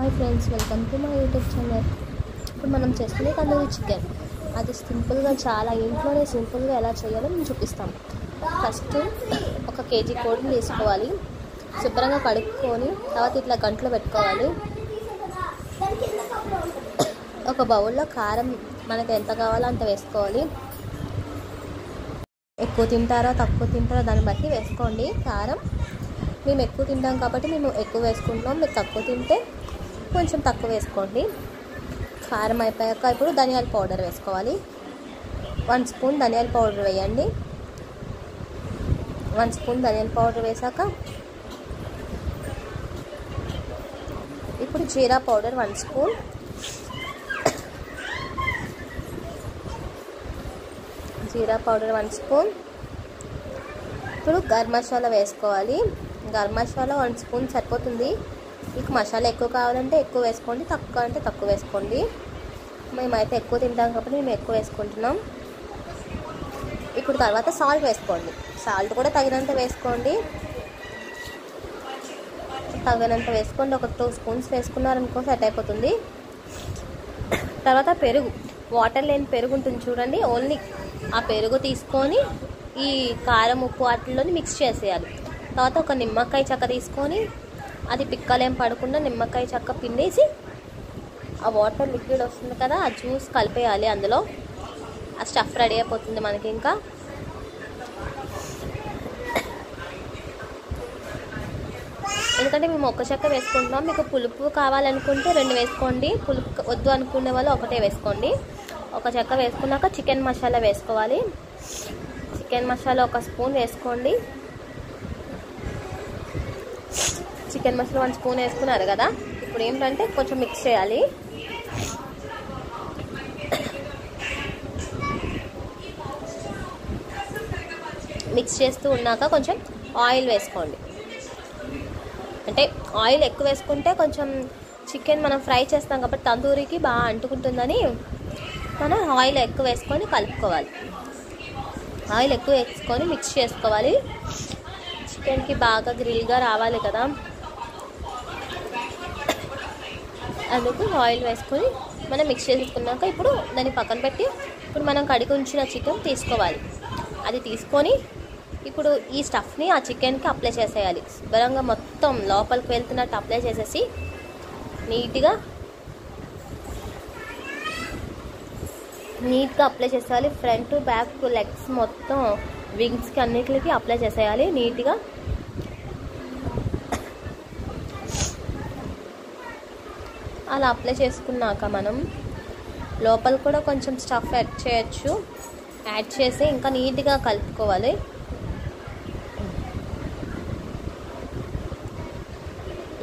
Hi friends, welcome to my YouTube channel. ఇప్పుడు మనం చేస్తుంది తందూరి చికెన్. అది సింపుల్గా, చాలా ఇంట్లోనే సింపుల్గా ఎలా చేయాలో నేను చూపిస్తాను. ఫస్ట్ ఒక కేజీ కోడిని తీసుకోవాలి. శుభ్రంగా కడుక్కొని తర్వాత ఇట్లా గంటలో పెట్టుకోవాలి. ఒక బౌల్లో కారం మనకు ఎంత కావాలో అంత వేసుకోవాలి. ఎక్కువ తింటారా తక్కువ తింటారా దాన్ని బట్టి వేసుకోండి కారం. మేము ఎక్కువ తింటాం కాబట్టి మేము ఎక్కువ వేసుకుంటున్నాం. మీరు తక్కువ తింటే కొంచెం తక్కువ వేసుకోండి. కారం అయిపోయాక ఇప్పుడు ధనియాల పౌడర్ వేసుకోవాలి. 1 స్పూన్ ధనియాల పౌడర్ వేయండి. 1 స్పూన్ ధనియాల పౌడర్ వేసాక ఇప్పుడు జీరా పౌడర్ 1 స్పూన్, జీరా పౌడర్ 1 స్పూన్. ఇప్పుడు గరం మసాలా వేసుకోవాలి. గరం మసాలా 1 స్పూన్ సరిపోతుంది. మీకు మసాలా ఎక్కువ కావాలంటే ఎక్కువ వేసుకోండి, తక్కువ అంటే తక్కువ వేసుకోండి. మేమైతే ఎక్కువ తింటాం కాబట్టి మేము ఎక్కువ వేసుకుంటున్నాం. ఇప్పుడు తర్వాత సాల్ట్ వేసుకోండి. సాల్ట్ కూడా తగినంత వేసుకోండి. తగినంత వేసుకోండి. ఒక 2 స్పూన్స్ వేసుకున్నారనుకో సెట్ అయిపోతుంది. తర్వాత పెరుగు, వాటర్ లేని పెరుగు ఉంటుంది చూడండి. ఓన్లీ ఆ పెరుగు తీసుకొని ఈ కారం ఉప్పు వాటిల్లోని మిక్స్ చేసేయాలి. తర్వాత ఒక నిమ్మకాయ చెక్క తీసుకొని అది పిక్కలేం పడకుండా నిమ్మకాయ చెక్క పిండేసి ఆ వాటర్ లిక్విడ్ వస్తుంది కదా, ఆ జ్యూస్ కలిపేయాలి. అందులో ఆ స్టఫ్ రెడీ అయిపోతుంది మనకి. ఇంకా ఎందుకంటే మేము ఒక్క చెక్క వేసుకుంటున్నాం. మీకు పులుపు కావాలనుకుంటే 2 వేసుకోండి. పులుపు వద్దు అనుకునే వాళ్ళు 1 వేసుకోండి. ఒక చెక్క వేసుకున్నాక చికెన్ మసాలా వేసుకోవాలి. చికెన్ మసాలా 1 స్పూన్ వేసుకోండి. చికెన్ మసాలా 1 స్పూన్ వేసుకున్నారు కదా. ఇప్పుడు ఏంటంటే కొంచెం మిక్స్ చేయాలి. మిక్స్ చేస్తూ ఉన్నాక కొంచెం ఆయిల్ వేసుకోండి. అంటే ఆయిల్ ఎక్కువ వేసుకుంటే కొంచెం చికెన్ మనం ఫ్రై చేస్తాం కాబట్టి తందూరికి బాగా అంటుకుంటుందని మనం ఆయిల్ ఎక్కువ వేసుకొని కలుపుకోవాలి. ఆయిల్ ఎక్కువ వేసుకొని మిక్స్ చేసుకోవాలి. చికెన్కి బాగా గ్రిల్గా రావాలి కదా, అందుకు ఆయిల్ వేసుకొని మనం మిక్స్ చేసుకున్నాక ఇప్పుడు దాన్ని పక్కన పెట్టి ఇప్పుడు మనం కడిగి ఉంచిన చికెన్ తీసుకోవాలి. అది తీసుకొని ఇప్పుడు ఈ స్టఫ్ని ఆ చికెన్కి అప్లై చేసేయాలి. శుభ్రంగా మొత్తం లోపలికి వెళ్తున్నట్టు అప్లై చేసేసి నీట్గా అప్లై చేసేయాలి. ఫ్రంట్ బ్యాక్ లెగ్స్ మొత్తం వింగ్స్కి అన్నిటికి అప్లై చేసేయాలి నీట్గా. అలా అప్లై చేసుకున్నాక మనం లోపల కూడా కొంచెం స్టఫ్ యాడ్ చేయొచ్చు. యాడ్ చేసి ఇంకా నీట్గా కలుపుకోవాలి.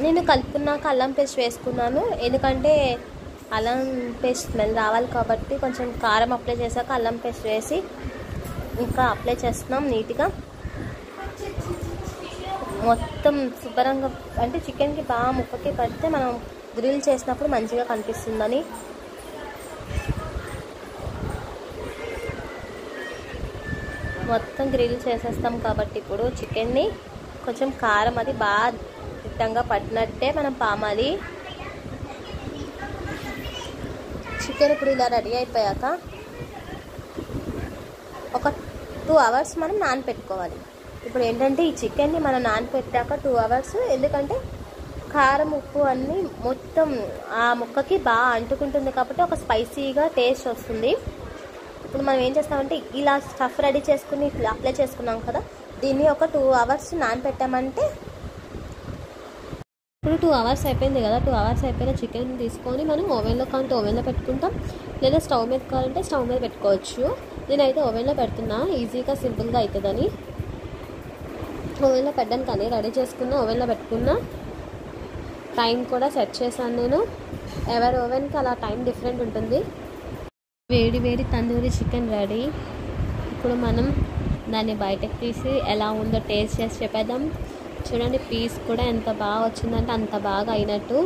నేను కలుపుకున్నాక అల్లం పేస్ట్ వేసుకున్నాను. ఎందుకంటే అల్లం పేస్ట్ స్మెల్ రావాలి కాబట్టి కొంచెం కారం అప్లై చేశాక అల్లం పేస్ట్ వేసి ఇంకా అప్లై చేస్తున్నాం నీట్గా. మొత్తం శుభ్రంగా అంటే చికెన్కి బాగా ముక్కకి పడితే మనం గ్రిల్ చేసినప్పుడు మంచిగా కనిపిస్తుందని మొత్తం గ్రిల్ చేసేస్తాం కాబట్టి ఇప్పుడు చికెన్ని కొంచెం కారం అది బాగా తిట్టంగా పట్టినట్టే మనం పామాలి. చికెన్ ఇప్పుడు ఇలా రెడీ అయిపోయాక ఒక 2 అవర్స్ మనం నానపెట్టుకోవాలి. ఇప్పుడు ఏంటంటే ఈ చికెన్ని మనం నానపెట్టాక 2 అవర్స్, ఎందుకంటే కారం ఉప్పు అన్నీ మొత్తం ఆ ముక్కకి బాగా అంటుకుంటుంది కాబట్టి ఒక స్పైసీగా టేస్ట్ వస్తుంది. ఇప్పుడు మనం ఏం చేస్తామంటే ఇలా స్టఫ్ రెడీ చేసుకుని అప్లై చేసుకున్నాం కదా, దీన్ని ఒక 2 అవర్స్ నానపెట్టామంటే ఇప్పుడు 2 అవర్స్ అయిపోయింది కదా. 2 అవర్స్ అయిపోయిన చికెన్ తీసుకొని మనం ఓవెన్లో కావాలంటే ఓవెన్లో పెట్టుకుంటాం, లేదా స్టవ్ మీద కావాలంటే స్టవ్ మీద పెట్టుకోవచ్చు. నేనైతే ఓవెన్లో పెడుతున్నా, ఈజీగా సింపుల్గా అవుతుందని. ఓవెన్లో పెట్టడానికి అన్నీ రెడీ చేసుకున్నా, ఓవెన్లో పెట్టుకున్నా. టైం కూడా సెట్ చేశాను నేను. ఎవరి ఓవెన్కి అలా టైం డిఫరెంట్ ఉంటుంది. వేడి వేడి తందూరి చికెన్ రెడీ. ఇప్పుడు మనం దాన్ని బయటకు తీసి ఎలా ఉందో టేస్ట్ చేసి చెప్పేద్దాం. చూడండి, పీస్ కూడా ఎంత బాగా వచ్చిందంటే అంత బాగా అయినట్టు.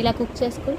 ఇలా కుక్ చేసుకుంటే